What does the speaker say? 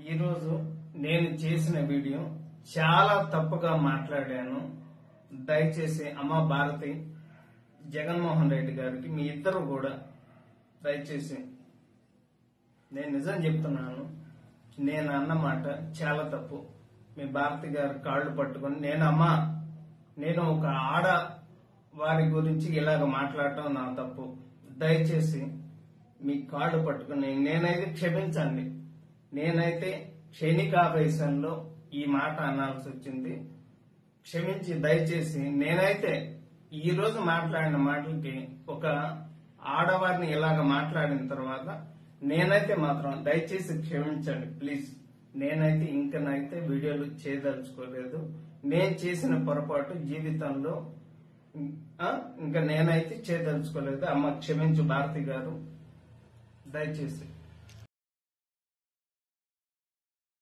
ఈరోజు నేను చేసిన వీడియో చాలా తప్పుగా మాట్లాడాను. దయచేసి అమ్మ భారతి, జగన్మోహన్ రెడ్డి గారికి మీ ఇద్దరు కూడా దయచేసి నేను నిజం చెప్తున్నాను. నేను అన్నమాట చాలా తప్పు. మీ భారతి గారి కాళ్ళు పట్టుకొని నేను ఒక ఆడ వారి గురించి ఇలాగ మాట్లాడటం నా తప్పు. దయచేసి మీ కాళ్ళు పట్టుకుని నేనైతే క్షమించండి. నేనైతే క్షణికావేశంలో ఈ మాట అనాల్సి వచ్చింది. క్షమించి దయచేసి నేనైతే ఈ రోజు మాట్లాడిన మాటలకి ఒక ఆడవారిని ఇలాగ మాట్లాడిన తర్వాత నేనైతే మాత్రం దయచేసి క్షమించండి ప్లీజ్. నేనైతే ఇంకనైతే వీడియోలు చేయదలుచుకోలేదు. నేను చేసిన పొరపాటు జీవితంలో ఇంకా నేనైతే చేయదలుచుకోలేదు. అమ్మ క్షమించు భారతి గారు, దయచేసి.